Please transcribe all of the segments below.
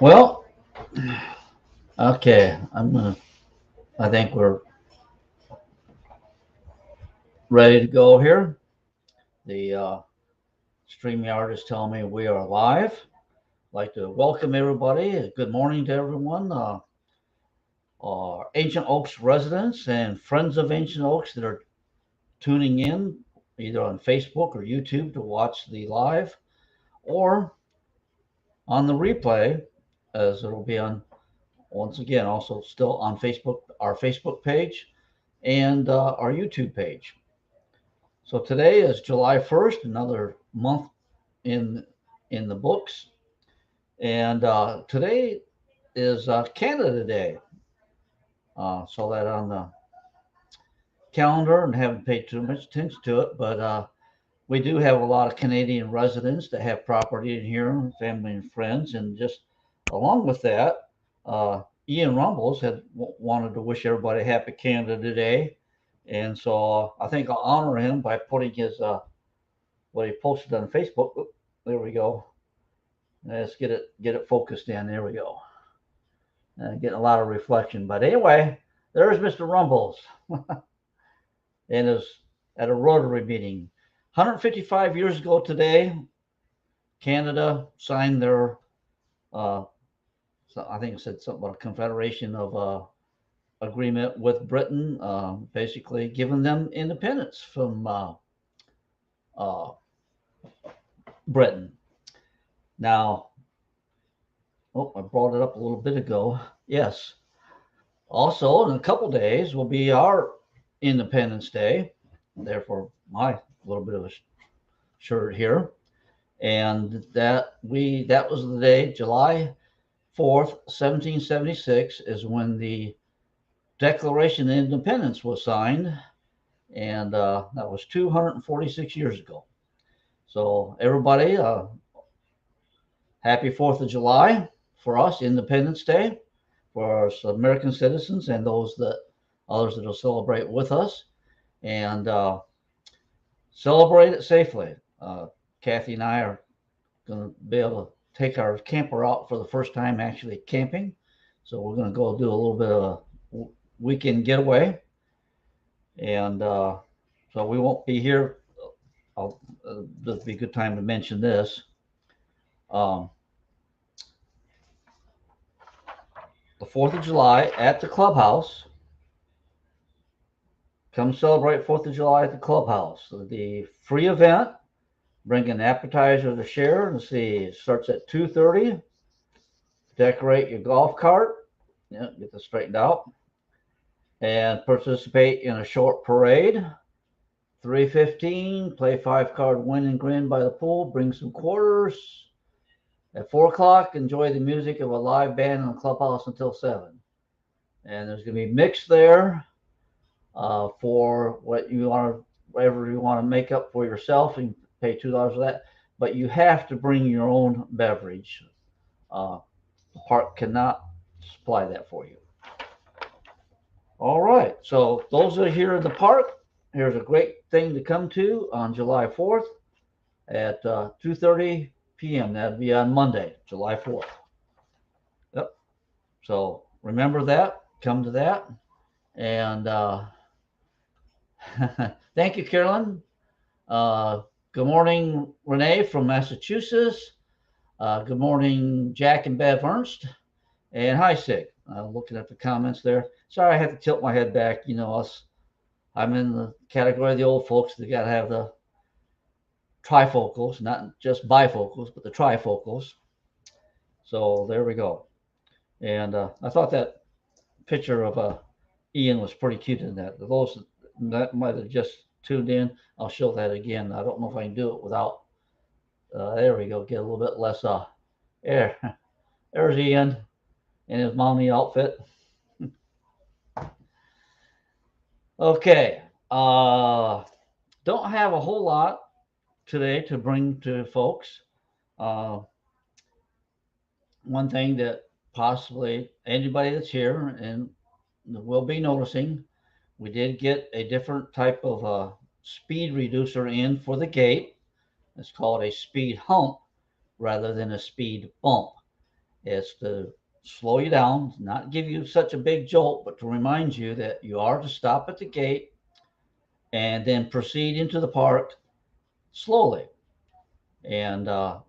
Well, okay. I think we're ready to go here. The StreamYard is telling me we are live. I'd like to welcome everybody. Good morning to everyone. Our Ancient Oaks residents and friends of Ancient Oaks that are tuning in either on Facebook or YouTube to watch the live or on the replay, as it'll be on once again also still on Facebook, our Facebook page and our YouTube page. So today is July 1st, another month in in the books, and today is Canada Day. Saw that on the calendar and haven't paid too much attention to it, but we do have a lot of Canadian residents that have property in here, family and friends, and just along with that, Ian Rumbles had wanted to wish everybody happy Canada Day, and so I think I'll honor him by putting his what he posted on Facebook. Oop, there we go. Let's get it focused in. There we go. Getting a lot of reflection, but anyway, there's Mr. Rumbles, and is at a Rotary meeting. 155 years ago today, Canada signed their, uh, so I think it said something about a confederation of agreement with Britain, basically giving them independence from uh, Britain. Now, oh, I brought it up a little bit ago. Yes. Also, in a couple days will be our Independence Day. Therefore, my little bit of a shirt here, and that was the day, July 4th, 1776, is when the Declaration of Independence was signed, and that was 246 years ago. So everybody, happy 4th of July for us, Independence Day, for us American citizens and those that others that will celebrate with us, and celebrate it safely. Kathy and I are going to be able to take our camper out for the first time actually camping. So we're going to go do a little bit of a weekend getaway. And so we won't be here. This would be a good time to mention this. Um, the 4th of July at the clubhouse. Come celebrate 4th of July at the clubhouse. The free event. Bring an appetizer to share. Let's see, it starts at 2:30. Decorate your golf cart. Yeah, get this straightened out. And participate in a short parade. 3:15, play 5 card win and grin by the pool. Bring some quarters. At 4 o'clock, enjoy the music of a live band in the clubhouse until 7. And there's going to be mix there for what you want to, whatever you want to make up for yourself, and pay $2 for that. But you have to bring your own beverage. The park cannot supply that for you. All right. So those that are here in the park, here's a great thing to come to on July 4th at 2:30 p.m. That'd be on Monday, July 4th. Yep. So remember that. Come to that. And thank you, Carolyn. Good morning, Renee from Massachusetts. Good morning, Jack and Bev Ernst. And hi, Sig. Looking at the comments there. Sorry, I had to tilt my head back. You know, I'm in the category of the old folks that got to have the trifocals, not just bifocals, but the trifocals. So there we go. And I thought that picture of Ian was pretty cute in that. Those that might have just tuned in, I'll show that again. I don't know if I can do it without. There we go. Get a little bit less. There, there's Ian in his mommy outfit. Okay. Don't have a whole lot today to bring to folks. Uh, One thing that possibly anybody that's here and will be noticing, we did get a different type of speed reducer in for the gate. It's called a speed hump rather than a speed bump. It's to slow you down, not give you such a big jolt, but to remind you that you are to stop at the gate and then proceed into the park slowly. And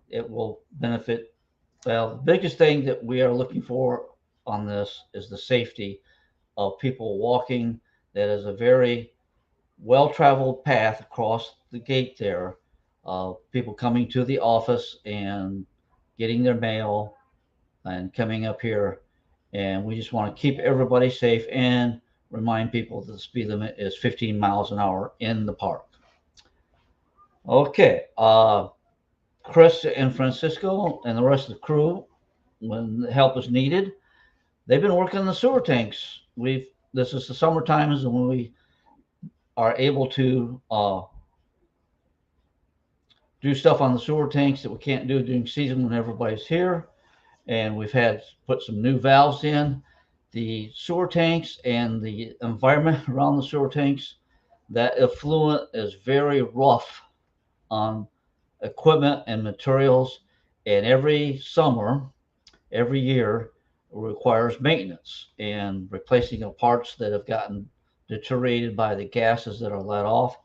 it will benefit. Well, the biggest thing that we are looking for on this is the safety of people walking. That is a very well traveled path across the gate there. People coming to the office and getting their mail and coming up here. And we just want to keep everybody safe and remind people that the speed limit is 15 miles an hour in the park. Okay. Chris and Francisco and the rest of the crew, when help is needed, they've been working on the sewer tanks. This is the summer times when we are able to do stuff on the sewer tanks that we can't do during season when everybody's here. And we've had put some new valves in the sewer tanks and the environment around the sewer tanks. That effluent is very rough on equipment and materials, and every summer, every year, requires maintenance and replacing of parts that have gotten deteriorated by the gases that are let off.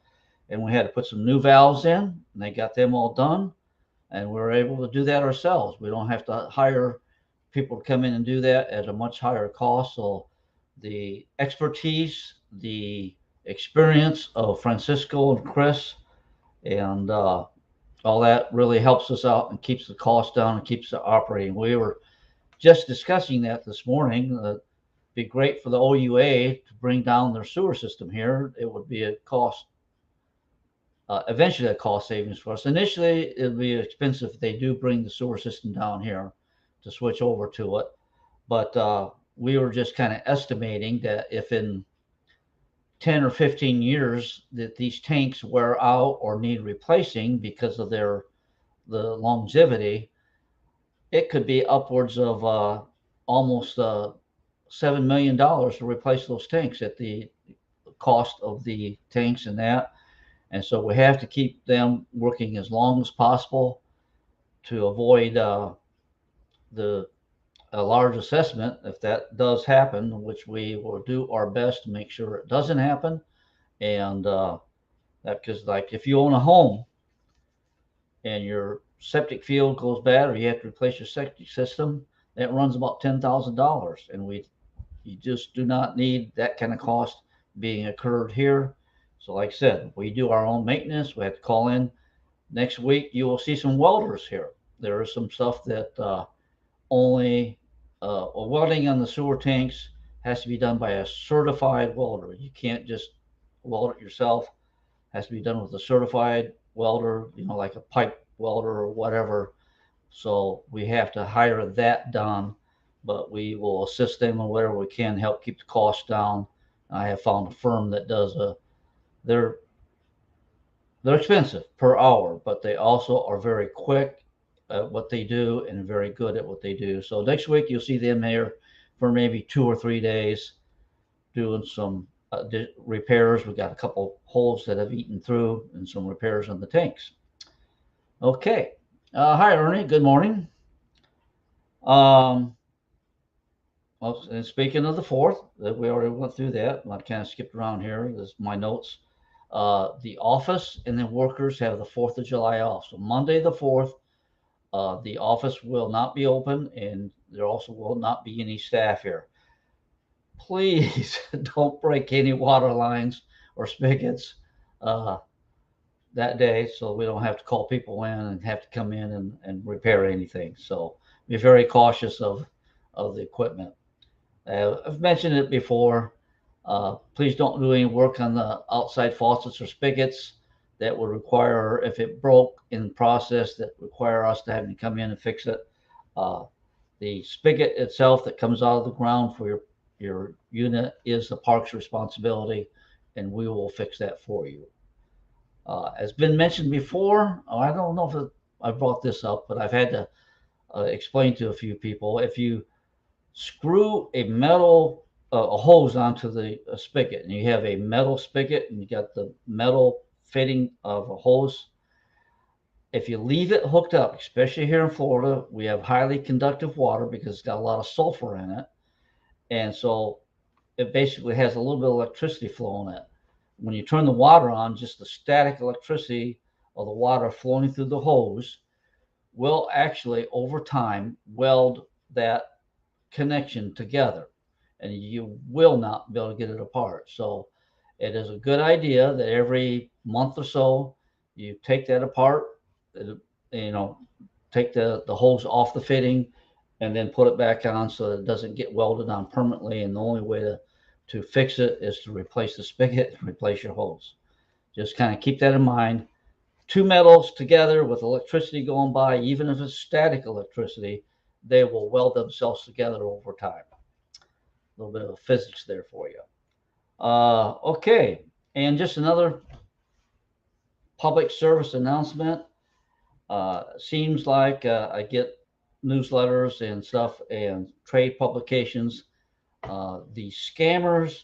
And we had to put some new valves in, and they got them all done. And we were able to do that ourselves. We don't have to hire people to come in and do that at a much higher cost. So the expertise, the experience of Francisco and Chris, and all that really helps us out and keeps the cost down and keeps it operating. We were just discussing that this morning. It'd be great for the OUA to bring down their sewer system here. It would be a cost, eventually a cost savings for us. Initially, it'd be expensive if they do bring the sewer system down here to switch over to it. But we were just kind of estimating that if in 10 or 15 years that these tanks wear out or need replacing because of the longevity, it could be upwards of almost $7 million to replace those tanks at the cost of the tanks and that. And so we have to keep them working as long as possible to avoid the a large assessment if that does happen, which we will do our best to make sure it doesn't happen. And that because like if you own a home and your septic field goes bad or you have to replace your septic system, that runs about $10,000, and you just do not need that kind of cost being incurred here. So, like I said, we do our own maintenance. We have to call in. Next week, you will see some welders here. There is some stuff that only welding on the sewer tanks has to be done by a certified welder. You can't just weld it yourself. It has to be done with a certified welder, like a pipe welder or whatever. So we have to hire that done, but we will assist them in whatever we can, help keep the costs down. I have found a firm that does they're they're expensive per hour, but they also are very quick at what they do and very good at what they do. So next week you'll see them here for maybe 2 or 3 days doing some repairs. We got a couple holes that have eaten through and some repairs on the tanks. Okay. Hi, Ernie. Good morning. Um, well, and speaking of the fourth, that we already went through that. I kind of skipped around here. This is my notes. The office and the workers have the 4th of July off. So Monday the 4th, the office will not be open, and there also will not be any staff here. Please don't break any water lines or spigots uh, that day, so we don't have to call people in and have to come in and repair anything. So be very cautious of the equipment. I've mentioned it before. Please don't do any work on the outside faucets or spigots that would require, if it broke in process, that require us to have to come in and fix it. Uh, the spigot itself that comes out of the ground for your unit is the park's responsibility, and we will fix that for you. As been mentioned before, I don't know if I brought this up, but I've had to explain to a few people. If you screw a hose onto the spigot, and you have a metal spigot, and you got the metal fitting of a hose, if you leave it hooked up, especially here in Florida, we have highly conductive water because it's got a lot of sulfur in it. And so it basically has a little bit of electricity flowing in it. When you turn the water on, just the static electricity of the water flowing through the hose will actually, over time, weld that connection together, and you will not be able to get it apart. So it is a good idea that every month or so you take that apart, you know, take the hose off the fitting and then put it back on so that it doesn't get welded on permanently. And the only way to fix it is to replace the spigot and replace your hose. Just kind of keep that in mind. Two metals together with electricity going by, even if it's static electricity, they will weld themselves together over time. A little bit of physics there for you. Okay, and just another public service announcement. Seems like I get newsletters and stuff and trade publications. The scammers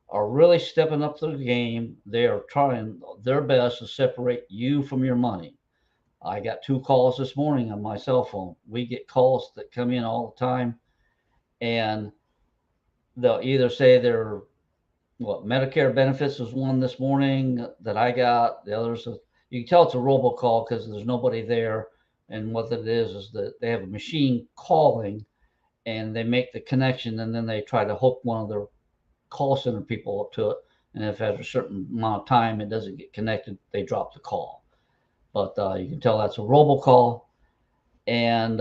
are really stepping up to the game. They are trying their best to separate you from your money. I got 2 calls this morning on my cell phone. We get calls that come in all the time, and they'll either say they're what Medicare benefits was one this morning that I got. The others, you can tell it's a robocall because there's nobody there. And what it is that they have a machine calling, and they make the connection, and then they try to hook one of their call center people up to it. And if after a certain amount of time it doesn't get connected, they drop the call. But you can tell that's a robocall, and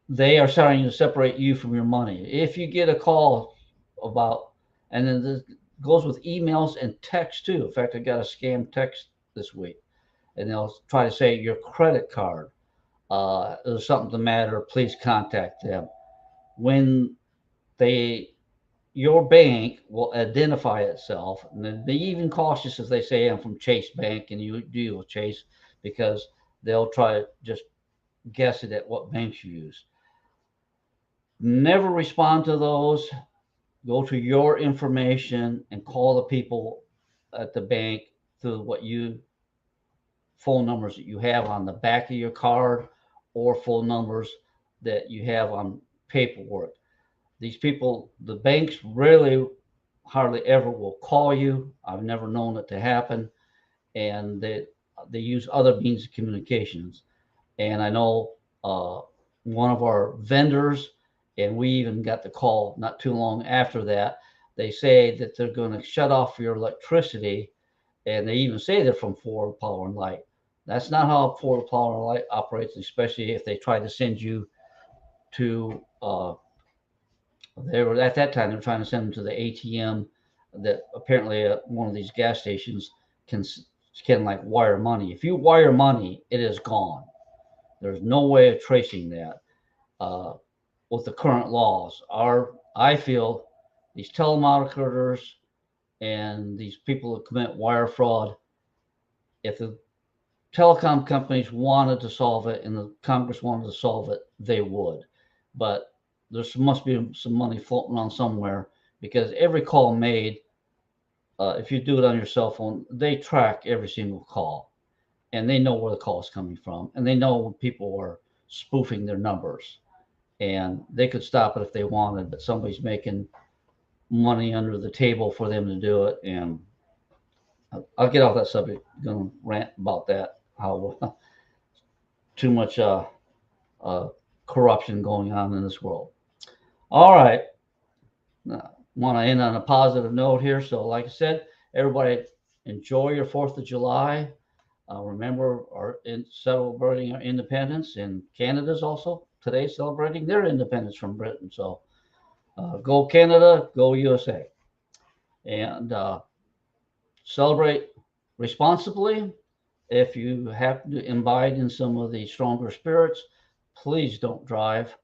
they are starting to separate you from your money. If you get a call about, and then this goes with emails and text too. In fact, I got a scam text this week, and they'll try to say your credit card. There's something the matter. Please contact them. When they, your bank will identify itself, and be even cautious if they say I'm from Chase Bank and you deal with Chase, because they'll try to just guess it at what banks you use. Never respond to those. Go to your information and call the people at the bank through what you phone numbers that you have on the back of your card or phone numbers that you have on paperwork. These people, the banks really hardly ever will call you. I've never known it to happen, and they use other means of communications. And I know one of our vendors, and we even got the call not too long after that. They say that they're going to shut off your electricity, and they even say they're from Florida Power and Light. That's not how Florida Power and Light operates, especially if they try to send you to. They were at that time. They're trying to send them to the ATM that apparently one of these gas stations can can like wire money. If you wire money, it is gone. There's no way of tracing that uh, with the current laws. I feel these telemarketers and these people that commit wire fraud, if the telecom companies wanted to solve it and the Congress wanted to solve it, they would. But there must be some money floating on somewhere, because every call made, if you do it on your cell phone, they track every single call, and they know where the call is coming from, and they know when people are spoofing their numbers, and they could stop it if they wanted, but somebody's making money under the table for them to do it. And I'll get off that subject. I'm going to rant about that, how too much uh, corruption going on in this world. All right. Want to end on a positive note here. So, like I said, everybody enjoy your 4th of July. Remember, our celebrating our independence, and Canada's also today celebrating their independence from Britain. So, go Canada, go USA, and celebrate responsibly. If you happen to imbibe in some of the stronger spirits, please don't drive,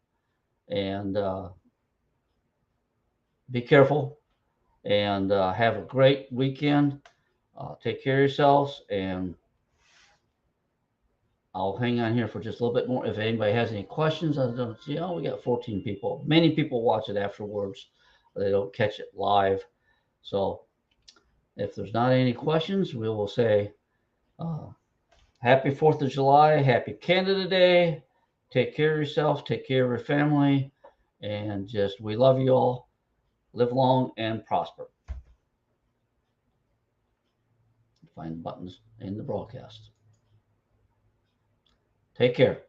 and be careful, and have a great weekend. Take care of yourselves, and I'll hang on here for just a little bit more. If anybody has any questions, I don't see. Oh, we got 14 people. Many people watch it afterwards. They don't catch it live. So if there's not any questions, we will say, uh, happy 4th of July. Happy Canada Day. Take care of yourself. Take care of your family. And just, we love you all. Live long and prosper. Find the buttons in the broadcast. Take care.